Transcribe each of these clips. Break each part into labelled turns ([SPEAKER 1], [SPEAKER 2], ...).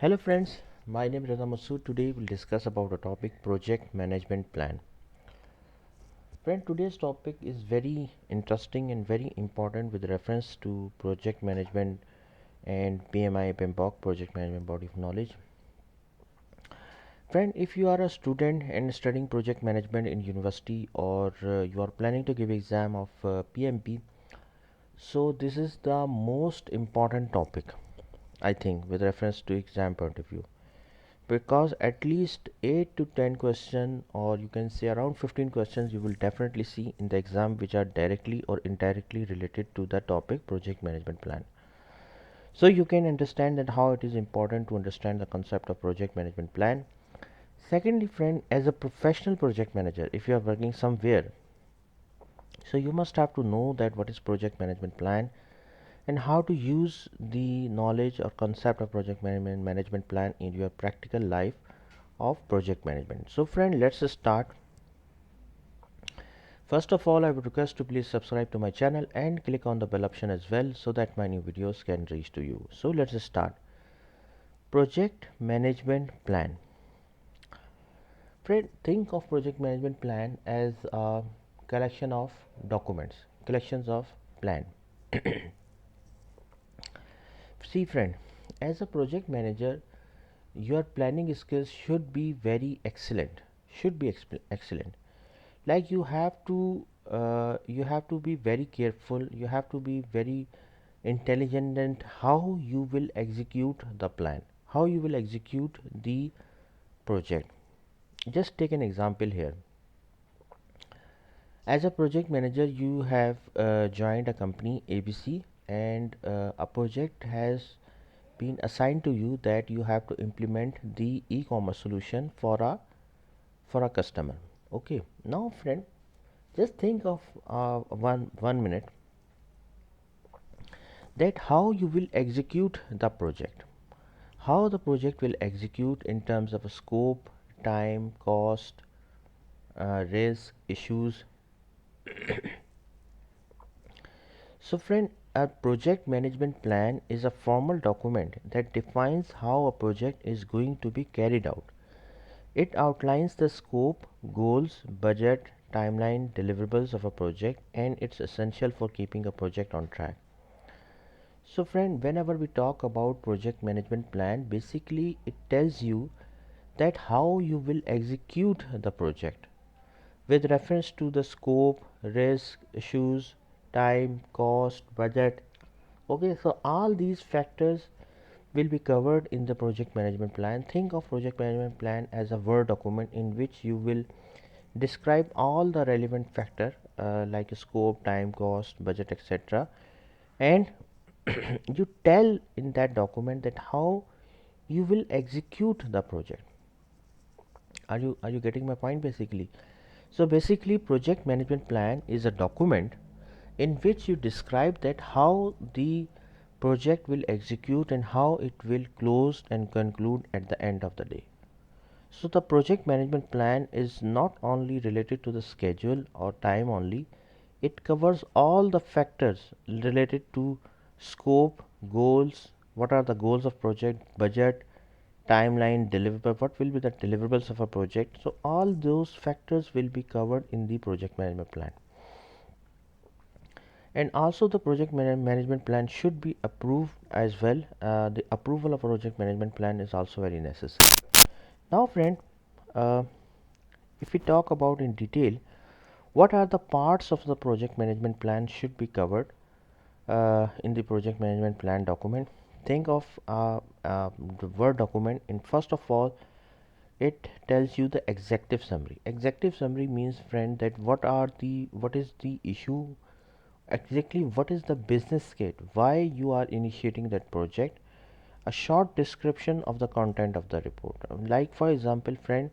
[SPEAKER 1] Hello friends, my name is Raza Masood. Today we'll discuss about the topic project management plan. Friend, today's topic is very interesting and very important with reference to project management and PMI PMBOK project management body of knowledge. Friend, if you are a student and studying project management in university or you are planning to give exam of PMP, so this is the most important topic I think with reference to exam point of view, because at least 8 to 10 questions, or you can say around 15 questions, you will definitely see in the exam which are directly or indirectly related to the topic project management plan. So you can understand that how it is important to understand the concept of project management plan. Secondly friend, as a professional project manager, if you are working somewhere, so you must have to know that what is project management plan and how to use the knowledge or concept of project management plan in your practical life of project management. So friend, let's start. First of all, I would request to please subscribe to my channel and click on the bell option as well so that my new videos can reach to you. So let's start. Project management plan. Friend, think of project management plan as a collection of documents, collections of plan. See friend, as a project manager, your planning skills should be very excellent, should be excellent. Like you have to be very careful, you have to be very intelligent and how you will execute the plan, how you will execute the project. Just take an example here. As a project manager, you have joined a company ABC, and a project has been assigned to you that you have to implement the e-commerce solution for a customer. Okay, now friend, just think of one minute that how you will execute the project, how the project will execute in terms of a scope, time, cost, risk, issues. So friend, a project management plan is a formal document that defines how a project is going to be carried out. It outlines the scope, goals, budget, timeline, deliverables of a project, and it's essential for keeping a project on track. So friend, whenever we talk about project management plan, basically it tells you that how you will execute the project with reference to the scope, risk, issues, time, cost, budget. Okay, so all these factors will be covered in the project management plan. Think of project management plan as a Word document in which you will describe all the relevant factor like scope, time, cost, budget, etc. And you tell in that document that how you will execute the project. Are you getting my point basically? So basically project management plan is a document in which you describe that how the project will execute and how it will close and conclude at the end of the day. So the project management plan is not only related to the schedule or time only, it covers all the factors related to scope, goals, what are the goals of project, budget, timeline, deliverable, what will be the deliverables of a project. So all those factors will be covered in the project management plan. And also the project management plan should be approved as well. The approval of a project management plan is also very necessary. Now friend, uh, if we talk about in detail what are the parts of the project management plan should be covered in the project management plan document. Think of the Word document. In first of all, it tells you the executive summary. Executive summary means friend that what is the issue, exactly what is the business case, why you are initiating that project, a short description of the content of the report. Like for example friend,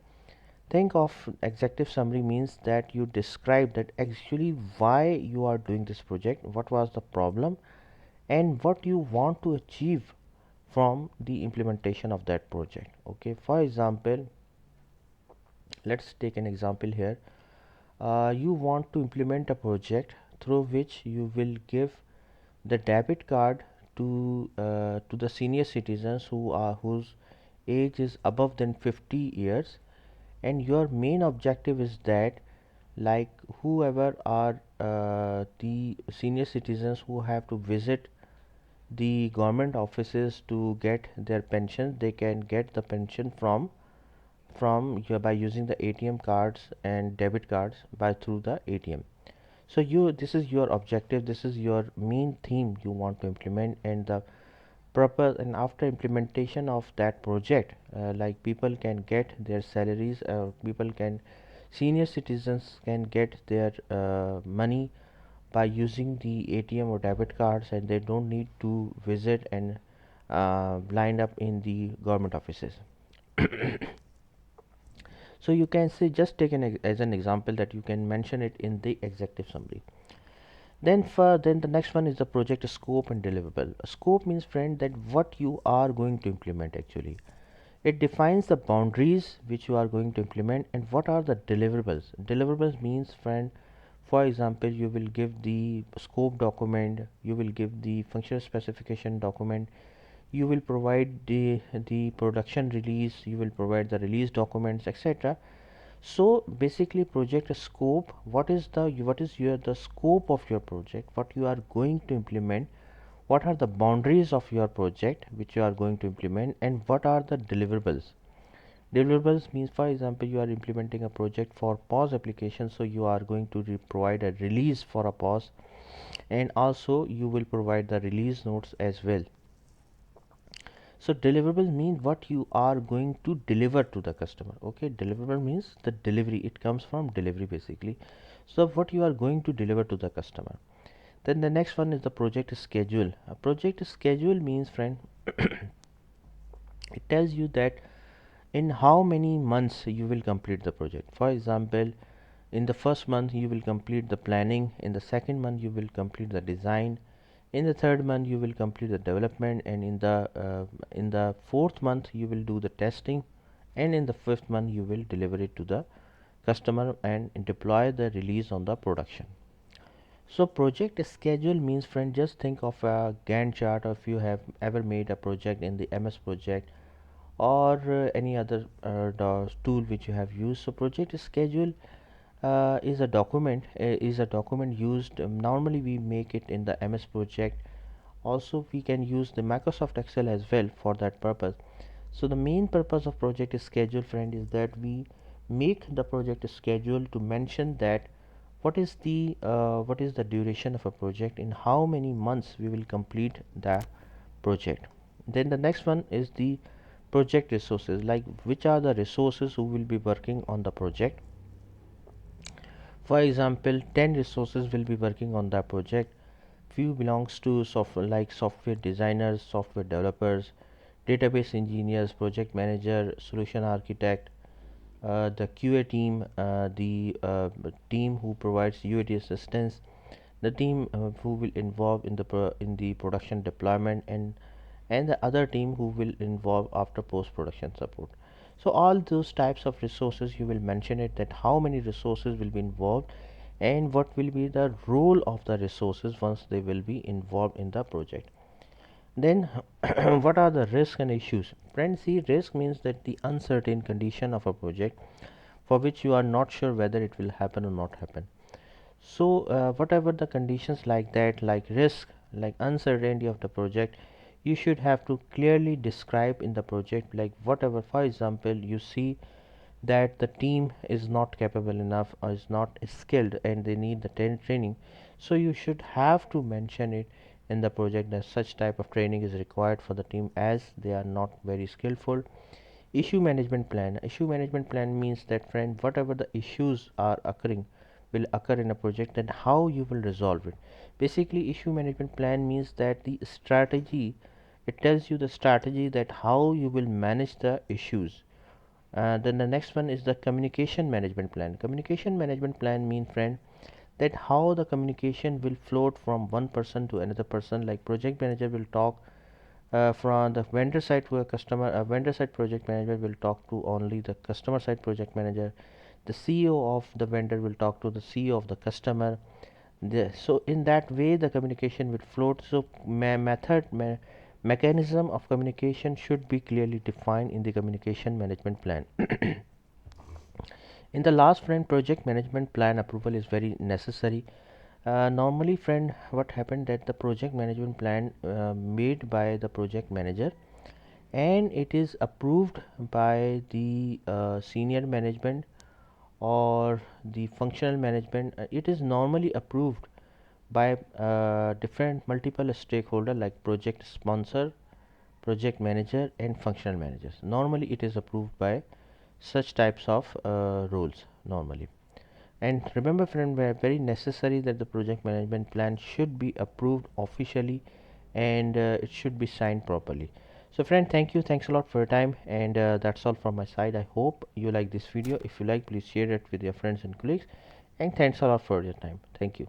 [SPEAKER 1] think of executive summary means that you describe that actually why you are doing this project, what was the problem, and what you want to achieve from the implementation of that project. Okay, for example, let's take an example here. You want to implement a project through which you will give the debit card to the senior citizens whose age is above than 50 years, and your main objective is that, like, whoever are the senior citizens who have to visit the government offices to get their pension, they can get the pension by using the ATM cards and debit cards by through the ATM. So this is your objective, this is your main theme you want to implement, and the purpose, and after implementation of that project, like, people can get their salaries, people can senior citizens can get their money by using the ATM or debit cards, and they don't need to visit and line up in the government offices. So you can say, just take as an example, that you can mention it in the executive summary. Then the next one is the project scope and deliverable. A scope means, friend, that what you are going to implement actually. It defines the boundaries which you are going to implement, and what are the deliverables. Deliverables means, friend, for example, you will give the scope document, you will give the functional specification document, you will provide the production release, you will provide the release documents, etc. So basically, project scope, what is the scope of your project, what you are going to implement, what are the boundaries of your project which you are going to implement, and what are the deliverables. Deliverables means, for example, you are implementing a project for POS application, so you are going to provide a release for a POS, and also you will provide the release notes as well. So deliverables mean what you are going to deliver to the customer. Okay, deliverable means the delivery, it comes from delivery basically. So what you are going to deliver to the customer. Then the next one is the project schedule. A project schedule means, friend, it tells you that in how many months you will complete the project. For example, in the first month you will complete the planning, in the second month you will complete the design, in the third month you will complete the development, and in the fourth month you will do the testing, and in the fifth month you will deliver it to the customer and deploy the release on the production. So project schedule means, friend, just think of a Gantt chart, or if you have ever made a project in the MS project, or any other tool which you have used. So project schedule is a document used, normally we make it in the MS project. Also we can use the Microsoft Excel as well for that purpose. So the main purpose of project schedule, friend, is that we make the project schedule to mention that what is the duration of a project, in how many months we will complete the project. Then the next one is the project resources, like which are the resources who will be working on the project. For example, 10 resources will be working on the project. Few belongs to software designers, software developers, database engineers, project manager, solution architect, the QA team, the team who provides UAT assistance, the team who will involve in the production deployment, and the other team who will involve after post production support. So all those types of resources you will mention it, that how many resources will be involved, and what will be the role of the resources once they will be involved in the project. Then what are the risks and issues? Friends, see, risk means that the uncertain condition of a project for which you are not sure whether it will happen or not happen. So whatever the conditions like that, like risk, like uncertainty of the project, you should have to clearly describe in the project, like whatever. For example, you see that the team is not capable enough or is not skilled and they need the training, so you should have to mention it in the project that such type of training is required for the team as they are not very skillful. Issue management plan means that, friend, whatever the issues are occurring will occur in a project, and how you will resolve it. Basically, issue management plan means that the strategy, it tells you the strategy, that how you will manage the issues. Then the next one is the communication management plan. Communication management plan mean, friend, that how the communication will float from one person to another person. Like project manager will talk from the vendor side to a customer. A vendor side project manager will talk to only the customer side project manager. The CEO of the vendor will talk to the CEO of the customer. So in that way the communication will float. So Mechanism of communication should be clearly defined in the communication management plan. In the last, friend, project management plan approval is very necessary. Normally, friend, what happened that the project management plan made by the project manager, and it is approved by the senior management or the functional management. It is normally approved by different multiple stakeholder like project sponsor, project manager, and functional managers. Normally it is approved by such types of roles normally. And remember, friend, very necessary that the project management plan should be approved officially, and it should be signed properly. So friend, thank you, thanks a lot for your time, and that's all from my side. I hope you like this video. If you like, please share it with your friends and colleagues, and thanks a lot for your time. Thank you.